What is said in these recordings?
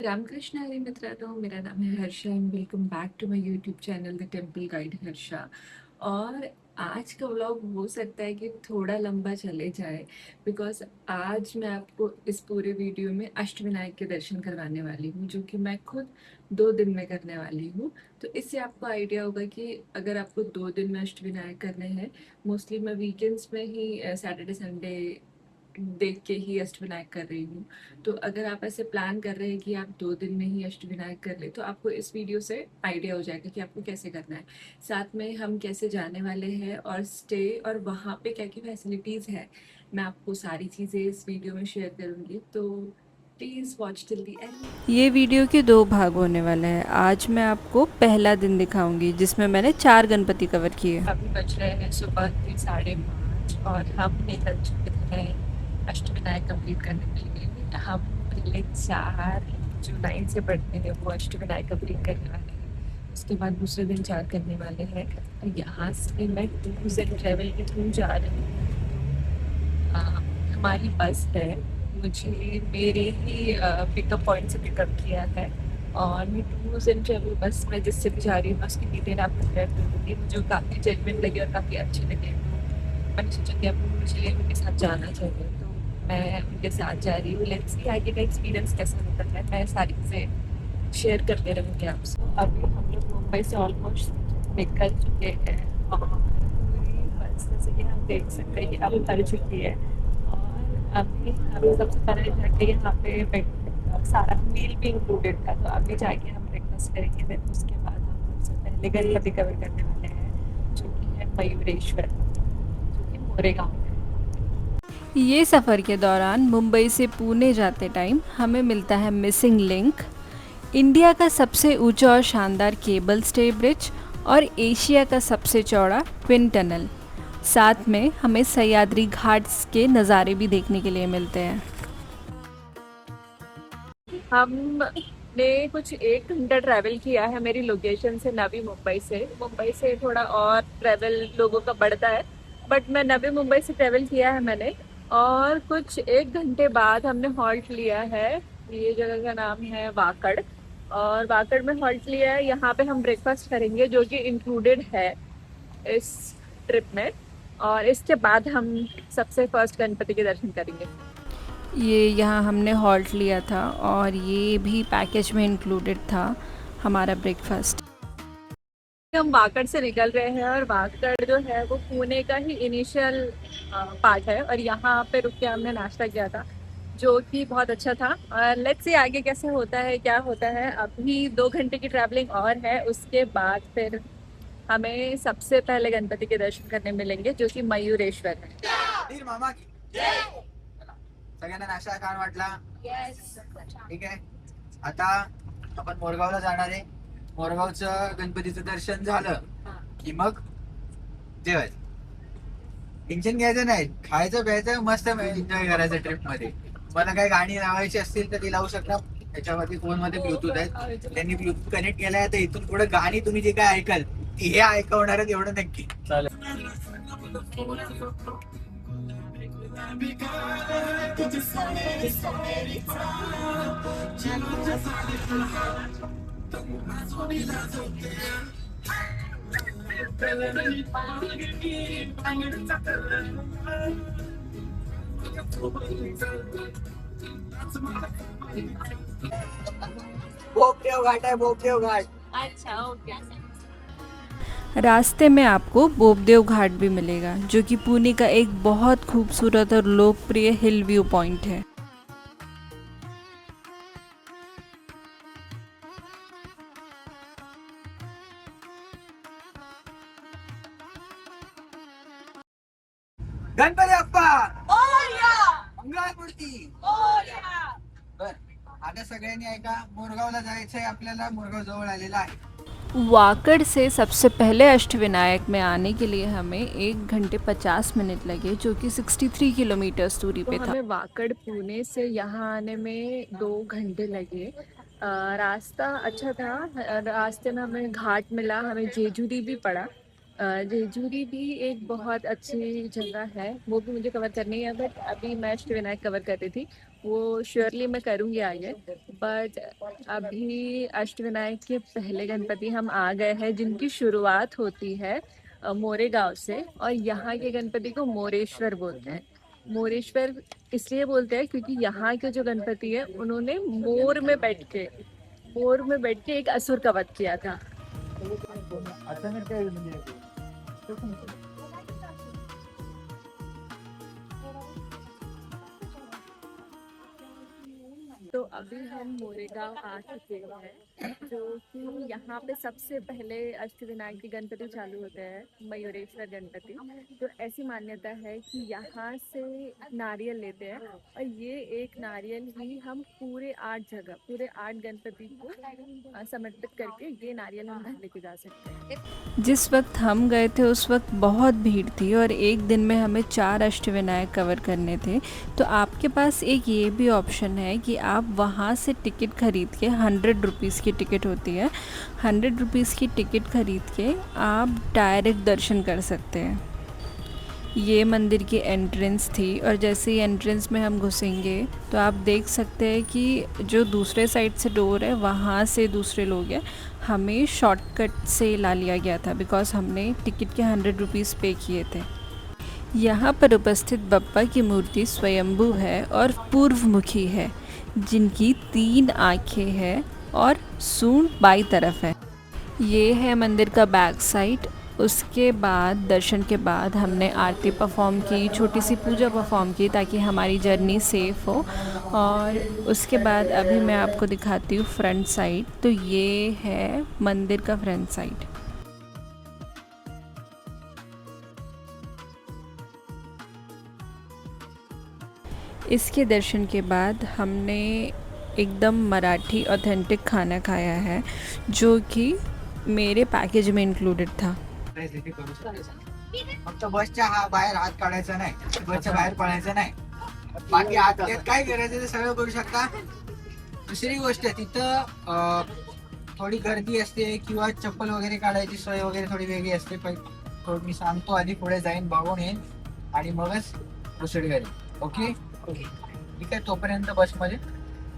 रामकृष्ण हरी मित्रांनो, मेरा नाम है Harsha and welcome back to my YouTube channel the temple guide Harsha. और आज का व्लॉग हो सकता है कि थोड़ा लंबा चले जाए बिकॉज आज मैं आपको इस पूरे वीडियो में अष्टविनायक के दर्शन करवाने वाली हूँ, जो कि मैं खुद 2 दिन में करने वाली हूँ। तो इससे आपको आइडिया होगा कि अगर आपको 2 दिन में अष्टविनायक करने हैं, मोस्टली मैं वीकेंड्स में ही सैटरडे संडे देख के ही अष्टविनायक कर रही हूँ। तो अगर आप ऐसे प्लान कर रहे हैं कि आप 2 दिन में ही अष्टविनायक कर ले, तो आपको इस वीडियो से आइडिया हो जाएगा कि आपको कैसे करना है। साथ में हम कैसे जाने वाले हैं और स्टे और वहाँ पे क्या क्या फैसिलिटीज़ है, मैं आपको सारी चीज़ें इस वीडियो में शेयर करूँगी। तो please watch till the and. ये वीडियो के 2 भाग होने वाले हैं। आज मैं आपको पहला दिन दिखाऊंगी जिसमें मैंने 4 गणपति कवर किए। अभी बज रहे हैं सुबह के 5:30 और हम निकल चुके हैं अष्टविनायक कंप्लीट करने के लिए। हम पहले 4 जो 9 से पढ़ते हैं वो अष्टविनायक कंप्लीट करने वाले हैं। उसके बाद दूसरे दिन 4 करने वाले हैं। तो यहाँ से मैं टूर्स एंड ट्रेवल के थ्रू जा रही हूँ। अ, हमारी बस है, मुझे मेरे ही पिकअप पॉइंट से पिकअप किया है और मैं टूर्स एंड ट्रेवल बस में जिससे भी जा रही हूँ, मैं उसकी डिटेल आपको शेयर करूँगी। मुझे काफ़ी जेन्युइन लगे और काफ़ी अच्छे लगे, तो मैंने सोचा कि अब मुझे उनके साथ जाना चाहिए, तो मैं उनके साथ जा रही हूँ। लेट्स सी आगे का एक्सपीरियंस कैसा होता है, मैं सारी चीज़ें शेयर करते रहूँगी आपसे। अभी हम लोग मुंबई से ऑलमोस्ट निकल चुके हैं और पूरी बस जैसे कि हम देख सकते हैं कि अब भर चुकी है। और अभी हम सबसे पहले जाके यहाँ पे सारा मील भी इंक्लूडेड था, तो अभी जाके हम ब्रेकफास्ट करेंगे। फिर उसके बाद हम सबसे पहले गणपति कवर करने वाले हैं, जो कि है मयूरेश्वर, जो कि मोरेगांव में है। ये सफ़र के दौरान मुंबई से पुणे जाते टाइम हमें मिलता है मिसिंग लिंक, इंडिया का सबसे ऊंचा और शानदार केबल स्टे ब्रिज और एशिया का सबसे चौड़ा ट्विन टनल। साथ में हमें सह्याद्री घाट्स के नज़ारे भी देखने के लिए मिलते हैं। हमने कुछ 1 घंटा ट्रैवल किया है मेरी लोकेशन से, नवी मुंबई से। मुंबई से थोड़ा और ट्रैवल लोगों का बढ़ता है, बट मैं नवी मुंबई से ट्रैवल किया है मैंने। और कुछ 1 घंटे बाद हमने हॉल्ट लिया है। ये जगह का नाम है वाकड़, और वाकड़ में हॉल्ट लिया है। यहाँ पे हम ब्रेकफास्ट करेंगे, जो कि इंक्लूडेड है इस ट्रिप में। और इसके बाद हम सबसे फर्स्ट गणपति के दर्शन करेंगे। ये यहाँ हमने हॉल्ट लिया था और ये भी पैकेज में इंक्लूडेड था हमारा ब्रेकफास्ट। हम वाकड़ से निकल रहे हैं और वाकड़ जो है वो पुणे का ही इनिशियल पार्ट है, और यहाँ पे रुक के हमने नाश्ता किया था, जो कि बहुत अच्छा था। और लेट्स सी आगे कैसे होता है, क्या होता है। अभी 2 घंटे की ट्रैवलिंग और है, उसके बाद फिर हमें सबसे पहले गणपति के दर्शन करने मिलेंगे, जो कि मयूरेश्वर है। वीर मामा की सगळ्यांना नाश्ता छान वाटला. ठीक आहे. आता आपण मोरगावला जाणार आहे. मोरगावचं गणपतीचं दर्शन झालं की मग जेवायचं. टेन्शन घ्यायचं नाही, खायचं प्यायचं मस्त एन्जॉय करायचं ट्रिप मध्ये. मला काही गाणी लावायची असतील तर ती लावू शकता. त्याच्यावरती फोन मध्ये ब्लूटूथ आहे, त्यांनी ब्लूटूथ कनेक्ट केलाय, तर इथून पुढे गाणी तुम्ही जे काय ऐकाल ती हे ऐकवणार आहेत एवढं नक्की. चालेल. बोपदेव घाट आहे, बोपदेव घाट. अच्छा, ओके। रास्ते में आपको बोपदेव घाट भी मिलेगा, जो कि पुणे का एक बहुत खूबसूरत और लोकप्रिय हिल व्यू पॉइंट है। गणपती बाप्पा मंगळमूर्ती. बर, आता सगळ्यांनी ऐका, मोरगावला जायचंय आपल्याला. मोरगाव जवळ आलेला आहे. वाकड़ से सबसे पहले अष्टविनायक में आने के लिए हमें 1 घंटे 50 मिनट लगे, जो कि 63 किलोमीटर्स दूरी तो पे था। हमें वाकड़ पुणे से यहाँ आने में 2 घंटे लगे। रास्ता अच्छा था। रास्ते में हमें घाट मिला, हमें जेजुरी भी पड़ा। जेजूरी भी एक बहुत अच्छी जगह है, वो भी मुझे कवर करनी है, बट अभी मैं अष्टविनायक कवर कर रही थी, वो श्योरली मैं करूँगी आगे। बट अभी अष्टविनायक के पहले गणपति हम आ गए हैं, जिनकी शुरुआत होती है मोरेगांव से, और यहाँ के गणपति को मोरेश्वर बोलते हैं। मोरेश्वर इसलिए बोलते हैं क्योंकि यहाँ के जो गणपति है उन्होंने मोर में बैठ के एक असुर का वध किया था। अचानक काय म्हणजे तो अभी हम मोरेगांव आ चुके हैं, जो कि यहाँ पे सबसे पहले अष्टविनायक के गणपति चालू होते हैं, मयूरेश्वर गणपति। तो ऐसी मान्यता है कि यहाँ से नारियल लेते हैं, और ये एक नारियल ही हम पूरे 8 गणपति को समर्पित करके ये नारियल हम घर लेके जा सकते हैं। जिस वक्त हम गए थे उस वक्त बहुत भीड़ थी और एक दिन में हमें 4 अष्टविनायक कवर करने थे। तो आपके पास एक ये भी ऑप्शन है कि आप वहाँ से टिकट खरीद के 100 रुपीज़ की टिकट होती है, 100 रुपीज़ की टिकट खरीद के आप डायरेक्ट दर्शन कर सकते हैं। ये मंदिर की एंट्रेंस थी, और जैसे ही एंट्रेंस में हम घुसेंगे तो आप देख सकते हैं कि जो दूसरे साइड से डोर है वहाँ से दूसरे लोग हैं। हमें शॉर्टकट से ला लिया गया था बिकॉज़ हमने टिकट के 100 रुपीज़ पे किए थे। यहाँ पर उपस्थित बप्पा की मूर्ति स्वयंभू है और पूर्वमुखी है, जिनकी 3 आँखें हैं और सूंड बाईं तरफ है। ये है मंदिर का बैक साइड। उसके बाद दर्शन के बाद हमने आरती परफॉर्म की, छोटी सी पूजा परफॉर्म की ताकि हमारी जर्नी सेफ़ हो। और उसके बाद अभी मैं आपको दिखाती हूँ फ्रंट साइड। तो ये है मंदिर का फ्रंट साइड। इसके दर्शन के बाद हमने एकदम मराठी ऑथेंटिक खाना खाया है, जो कि मेरे पैकेज में इंक्लूडेड था। फक्त बसच्या बाहेर हात काढायचा नाही, बसच्या बाहेर पडायचं नाही, बाकी आत काय करायचं ते सगळं करू शकता। दुसरी गोष्ट तिथं थोडी गर्दी असते किंवा चप्पल वगैरे काढायची सोय वगैरे थोडी वेगळी असते, पण मी सांगतो आधी पुढे जाईन, बघून येईन आणि मगच प्रोसीड करेन। ओके ठीक आहे, तोपर्यंत बसमध्ये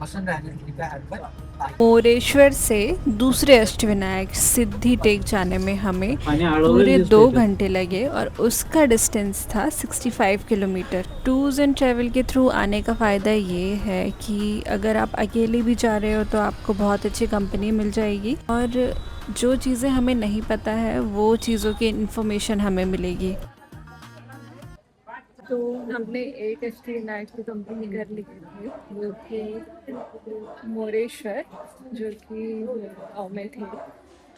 बसून राहतील, ठीक आहे हातभर। मोरेश्वर से दूसरे अष्टविनायक सिद्धि टेक जाने में हमें पूरे 2 घंटे लगे, और उसका डिस्टेंस था 65 किलोमीटर। टूर्स एंड ट्रैवल के थ्रू आने का फ़ायदा ये है कि अगर आप अकेले भी जा रहे हो तो आपको बहुत अच्छी कंपनी मिल जाएगी, और जो चीज़ें हमें नहीं पता है वो चीज़ों की इन्फॉर्मेशन हमें मिलेगी। तो हमने एक अष्टविनायक की कंपनी कर ली थी, जो कि मोरेश्वर, जो कि गाँव में थे।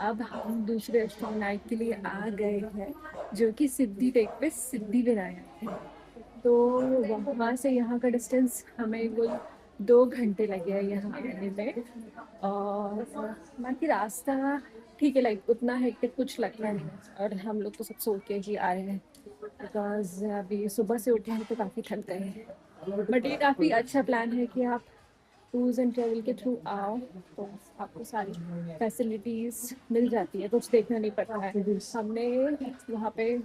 अब हम दूसरे अष्टविनायक के लिए आ गए हैं, जो कि सिद्धि टेक पे सिद्धि विनायक है। तो वहाँ से यहाँ का डिस्टेंस हमें कुल 2 घंटे लगे हैं यहाँ आने में, और बाकी रास्ता ठीक है, लाइक उतना हेक्टिक कुछ लगता नहीं, और हम लोग तो सब सो के ही आ रहे हैं बिकॉज अभी सुबह से उठे हैं तो काफ़ी थक गए हैं। बट ये काफ़ी अच्छा प्लान है कि आप टूर्स एंड ट्रैवल के थ्रू आओ तो आपको सारी फैसिलिटीज़ मिल जाती है, कुछ देखना नहीं पड़ता है। हमने वहाँ पे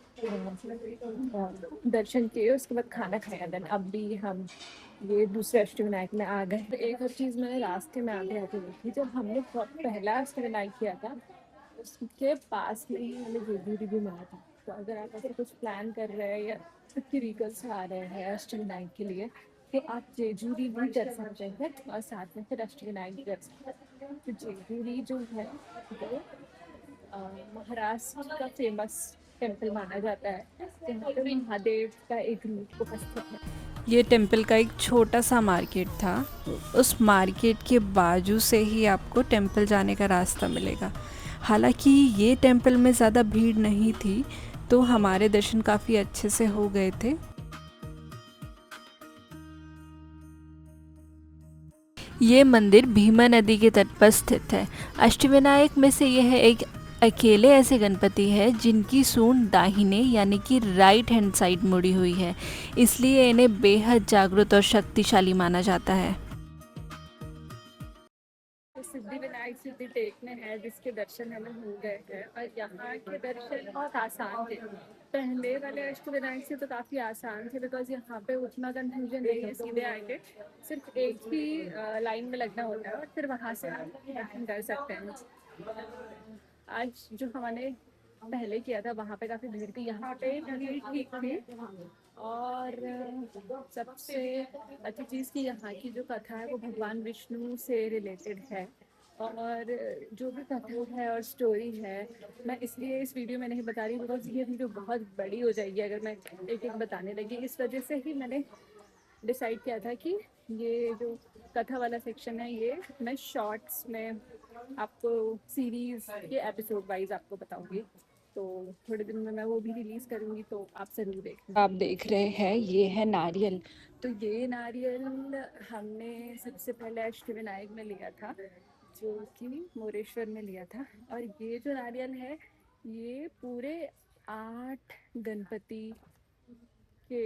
दर्शन किए, उसके बाद खाना खाया, देन अब भी हम ये दूसरे अष्टविनायक में आ गए। तो एक और चीज़ मैंने रास्ते में आगे आके देखी, जब हमने पहला अष्टविनायक किया था उसके पास में ही हमें जेजूरी भी मिला था। तो अगर आप ऐसे कुछ प्लान कर रहे हैं या सबके व्हीकल से आ रहे हैं अष्टविनायक के लिए, तो आप जेजूरी भी कर सकते हैं और साथ में फिर अष्टविनायक भी कर सकते हैं। तो जेजूरी जो है वो महाराष्ट्र का फेमस टेम्पल माना जाता है, जहाँ पे महादेव का एक रूप उपस्थित है। ये टेम्पल का एक छोटा सा मार्केट था, उस मार्केट के बाजू से ही आपको टेम्पल जाने का रास्ता मिलेगा। हालांकि ये टेम्पल में ज़्यादा भीड़ नहीं थी, तो हमारे दर्शन काफ़ी अच्छे से हो गए थे। ये मंदिर भीमा नदी के तट पर स्थित है। अष्टविनायक में से यह एक अकेले ऐसे गणपति है जिनकी सूंड दाहिने यानी कि राइट हैंड साइड मुड़ी हुई है, इसलिए इन्हें बेहद जागृत और शक्तिशाली माना जाता है। तो सिद्धि विनायक सिद्धि टेक में है जिसके दर्शन हमें हो गए हैं और यहाँ के दर्शन बहुत आसान थे। पहले वाले अष्ट विनायक से तो काफ़ी आसान थे बिकॉज यहाँ पे उतना कंफ्यूजन नहीं है, सीधे आके सिर्फ एक ही लाइन में लगना होता है और फिर वहाँ से हम दर्शन कर सकते हैं। आज जो हमने पहले किया था वहाँ पे काफ़ी भीड़ थी, यहाँ पे भीड़ ठीक थी। और सबसे अच्छी चीज़ की यहाँ की जो कथा है वो भगवान विष्णु से रिलेटेड है और जो भी कथा है और स्टोरी है मैं इसलिए इस वीडियो में नहीं बता रही बिकॉज ये वीडियो बहुत बड़ी हो जाएगी अगर मैं एक एक बताने लगी। इस वजह से ही मैंने डिसाइड किया था कि ये जो कथा वाला सेक्शन है ये मैं शॉर्ट्स में आपको सीरीज़ के एपिसोड वाइज आपको बताऊंगी, तो थोड़े दिन में मैं वो भी रिलीज करूंगी तो आप जरूर देखें। आप देख रहे हैं ये है नारियल। तो ये नारियल हमने सबसे पहले अष्टविनायक में लिया था जो कि मोरेश्वर में लिया था और ये जो नारियल है ये पूरे 8 गणपति के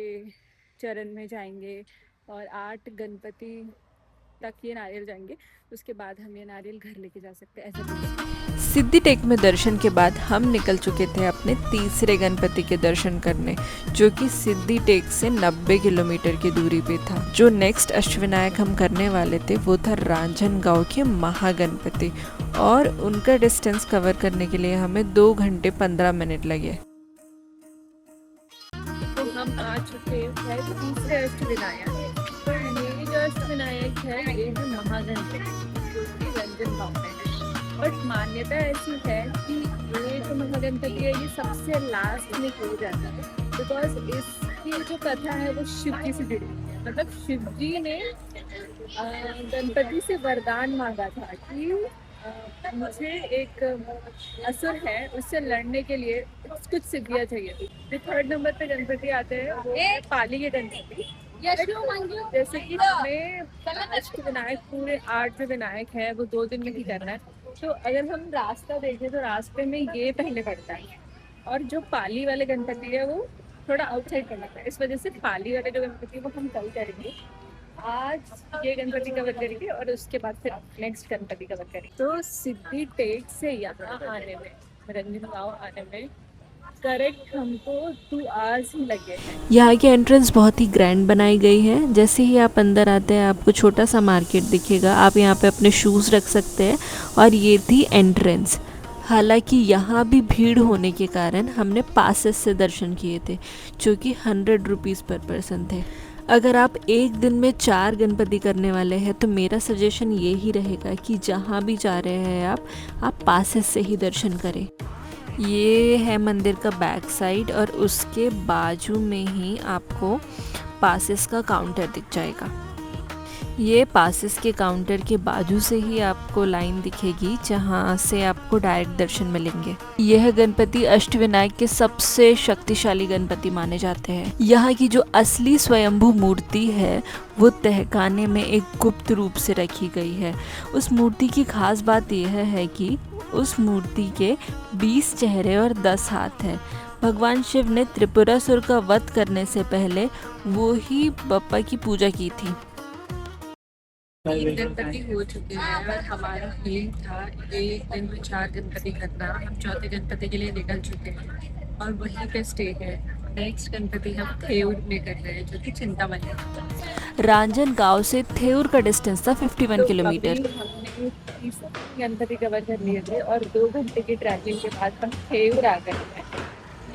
चरण में जाएंगे और 8 गणपति तक ये नारियल जाएंगे, उसके बाद हम ये नारियल घर लेके जा सकते हैं ऐसा। सिद्धि टेक में दर्शन के बाद हम निकल चुके थे अपने तीसरे गणपति के दर्शन करने, जो कि सिद्धि टेक से 90 किलोमीटर की दूरी पे था। जो नेक्स्ट अष्टविनायक हम करने वाले थे वो था रांझनगांव के महागणपति और उनका डिस्टेंस कवर करने के लिए हमें 2 घंटे 15 मिनट लगे। तो हम आ चुके हैं तीसरे अष्टविनायक। तो ये जो अष्टविनायक है ये जो महागणपति जो कि रांझनगांव में है और मान्यता ऐसी है कि ये जो महागणपति है ये सबसे लास्ट में हो जाता है बिकॉज इसकी जो कथा है वो शिव जी से जुड़ी है। मतलब शिव जी ने गणपति से वरदान मांगा था कि मुझे एक असुर है उससे लड़ने के लिए कुछ सिद्धियाँ चाहिए। जो 3rd नंबर पे गणपति आते हैं वो पाली के गणपति, जैसे कि हमें अष्टविनायक पूरे 8 जो विनायक है वो 2 दिन में ही करना है। तो अगर हम रास्ता देखें तो रास्ते में ये पहले पड़ता है और जो पाली वाले गणपति है वो थोड़ा आउटसाइड पड़ता है, इस वजह से पाली वाले जो गणपति है वो हम कल करेंगे। आज ये गणपति कवर करेंगे और उसके बाद फिर नेक्स्ट गणपति कवर करेंगे। तो सिद्धि टेक से यहाँ आने में रांझनगांव आने में करेक्ट हमको 2 आवर्स ही लगे हैं। यहाँ की एंट्रेंस बहुत ही ग्रैंड बनाई गई है। जैसे ही आप अंदर आते हैं आपको छोटा सा मार्केट दिखेगा, आप यहाँ पे अपने शूज़ रख सकते हैं और ये थी एंट्रेंस। हालांकि यहाँ भी भीड़ होने के कारण हमने पासेस से दर्शन किए थे जो कि 100 रुपीज़ पर पर्सन थे। अगर आप एक दिन में 4 गणपति करने वाले हैं तो मेरा सजेशन ये ही रहेगा कि जहाँ भी जा रहे हैं आप पासेस से ही दर्शन करें। ये है मंदिर का बैक साइड और उसके बाजू में ही आपको पासेस का काउंटर दिख जाएगा। ये पासेस के काउंटर के बाजू से ही आपको लाइन दिखेगी जहाँ से आपको डायरेक्ट दर्शन मिलेंगे। यह गणपति अष्टविनायक के सबसे शक्तिशाली गणपति माने जाते हैं। यहाँ की जो असली स्वयंभू मूर्ति है वो तहखाने में एक गुप्त रूप से रखी गई है। उस मूर्ति की खास बात यह है कि उस मूर्ति के 20 चेहरे और 10 हाथ हैं। भगवान शिव ने त्रिपुरासुर का वध करने से पहले वो ही बप्पा की पूजा की थी। 3 गणपति हो चुके हैं और हमारा एम था एक दिन में 4 गणपति करना। हम 4थे गणपति के लिए निकल चुके हैं और वहीं पे स्टे है। नेक्स्ट गणपति हम थेऊर में कर रहे हैं जो कि चिंतामणि है। रांझनगांव से थेऊर का डिस्टेंस था 51 किलोमीटर। हमने 30 गणपति कवर कर लिए थे और 2 घंटे की ट्रैवलिंग के बाद हम थेऊर आ गए हैं।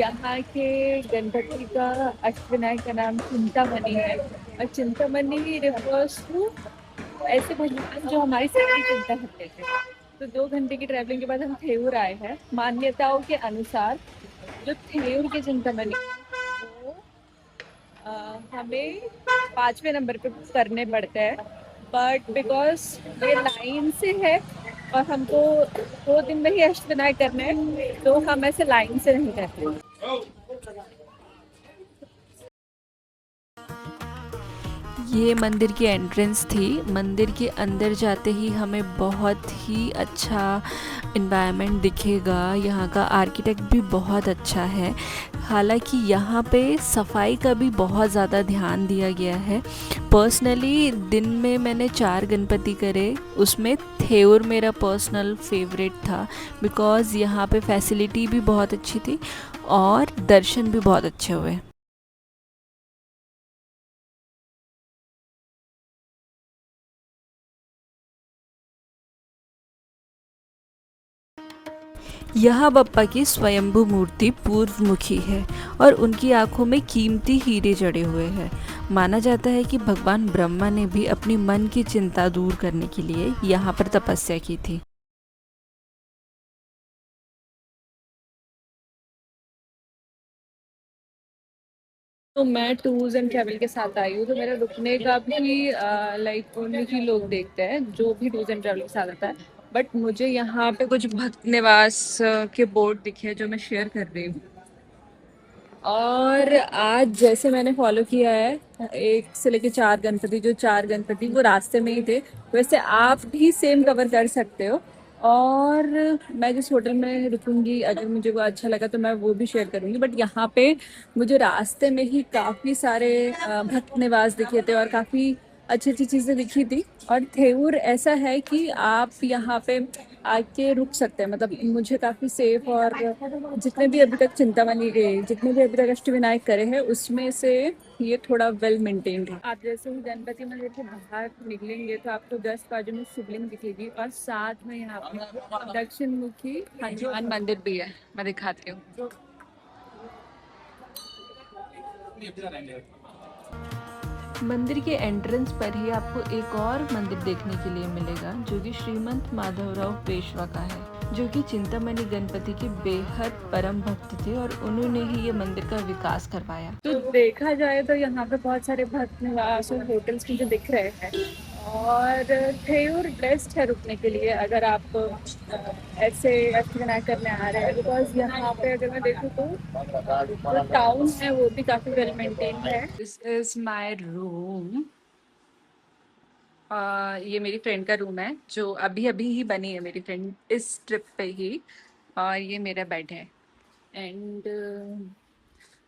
यहाँ के गणपति का अष्टविनायक का नाम चिंतामणि है और चिंतामणि रिफर्स टू ऐसे भगवान जो हमारी सारी चिंता करते थे। तो 2 घंटे की ट्रैवलिंग के बाद हम थेऊर आए हैं। मान्यताओं के अनुसार जो थेऊर के चिंतामणि वो हमें 5वें नंबर पे करने पड़ते हैं, बट बिकॉज ये लाइन से है और हमको 2 दिन में ही अष्टविनायक करने हैं तो हम ऐसे लाइन से नहीं करते। ये मंदिर की एंट्रेंस थी। मंदिर के अंदर जाते ही हमें बहुत ही अच्छा इन्वायरमेंट दिखेगा। यहाँ का आर्किटेक्ट भी बहुत अच्छा है। हालांकि यहाँ पे सफाई का भी बहुत ज़्यादा ध्यान दिया गया है। पर्सनली दिन में मैंने 4 गणपति करे, उसमें थेऊर मेरा पर्सनल फेवरेट था बिकॉज़ यहाँ पे फैसिलिटी भी बहुत अच्छी थी और दर्शन भी बहुत अच्छे हुए। यहाँ बप्पा की स्वयंभू मूर्ति पूर्वमुखी है और उनकी आंखों में कीमती हीरे जड़े हुए हैं। माना जाता है कि भगवान ब्रह्मा ने भी अपनी मन की चिंता दूर करने के लिए यहाँ पर तपस्या की थी। तो मैं टूर्स एंड ट्रैवल के साथ आई हूँ, तो मेरा रुकने का भी लाइक उन्हीं ही लोग देखते हैं जो भी टूर्स एंड ट्रैवल के साथ आता है। बट मुझे यहाँ पे कुछ भक्त निवास के बोर्ड दिखे जो मैं शेयर कर रही हूँ। और आज जैसे मैंने फॉलो किया है 1 से लेके 4 गणपति, जो 4 गणपति वो रास्ते में ही थे, वैसे आप भी सेम कवर कर सकते हो। और मैं जिस होटल में रुकूंगी, अगर मुझे वो अच्छा लगा तो मैं वो भी शेयर करूंगी। बट यहाँ पे मुझे रास्ते में ही काफ़ी सारे भक्त निवास दिखे थे और काफ़ी अच्छी अच्छी चीज़ें दिखी थी। और थेऊर ऐसा है कि आप यहाँ पे आके रुक सकते हैं, मतलब मुझे काफ़ी सेफ। और जितने भी अभी तक चिंतामणि गए, जितने भी अभी तक अष्टविनायक करे हैं, उसमें से ये थोड़ा वेल मेंटेन्ड है। आप जैसे ही गणपति मंदिर के बाहर निकलेंगे तो आपको जस्ट बाजू में शिवलिंग दिखेगी और साथ में यहाँ पे दक्षिण मुखी हनुमान मंदिर भी है। मैं दिखाती हूँ। मंदिर के एंट्रेंस पर ही आपको एक और मंदिर देखने के लिए मिलेगा जो कि श्रीमंत माधवराव पेशवा का है, जो कि चिंतामणि गणपति के बेहद परम भक्त थे और उन्होंने ही ये मंदिर का विकास करवाया। तो देखा जाए तो यहाँ पे बहुत सारे भक्त निवास और होटल्स मुझे दिख रहे हैं और थेऊर बेस्ट है रुकने के लिए अगर आप ऐसे अष्टविनायक करने आ रहे हैं। बिकॉज यहाँ पे अगर मैं देखूँ तो जो टाउन है वो भी काफ़ी वेल मेंटेन है। This is my room. ये मेरी फ्रेंड का रूम है जो अभी अभी ही बनी है, मेरी फ्रेंड इस ट्रिप पे ही। और ये मेरा बेड है। एंड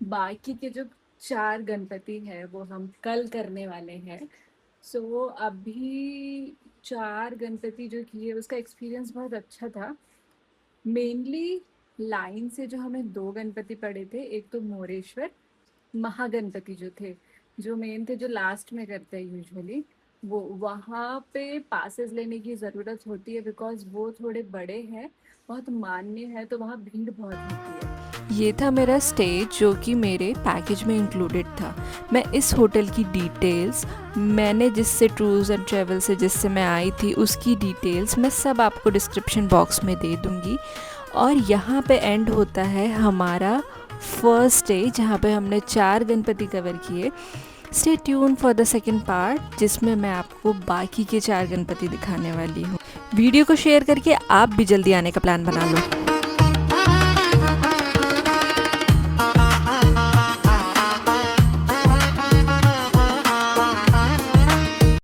बाकी के जो 4 गणपति हैं वो हम कल करने वाले हैं। सो अभी 4 गणपति जो किए उसका एक्सपीरियंस बहुत अच्छा था। मेनली लाइन से जो हमें 2 गणपति पड़े थे, एक तो मोरेश्वर, महागणपति जो थे, जो मेन थे, जो लास्ट में करते हैं यूजुअली, वो वहाँ पे पासेस लेने की ज़रूरत होती है बिकॉज वो थोड़े बड़े हैं, बहुत मान्य है, तो वहाँ भीड़ बहुत होती है। ये था मेरा स्टे जो कि मेरे पैकेज में इंक्लूडेड था। मैं इस होटल की डिटेल्स, मैंने जिससे टूर्स एंड ट्रैवल से जिससे मैं आई थी उसकी डिटेल्स मैं सब आपको डिस्क्रिप्शन बॉक्स में दे दूँगी। और यहाँ पे एंड होता है हमारा फर्स्ट डे जहाँ पे हमने 4 गणपति कवर किए। Stay tune for the second part जिसमें मैं आपको बाकी के 4 गणपति दिखाने वाली हूँ। वीडियो को शेयर करके आप भी जल्दी आने का प्लान बना लो।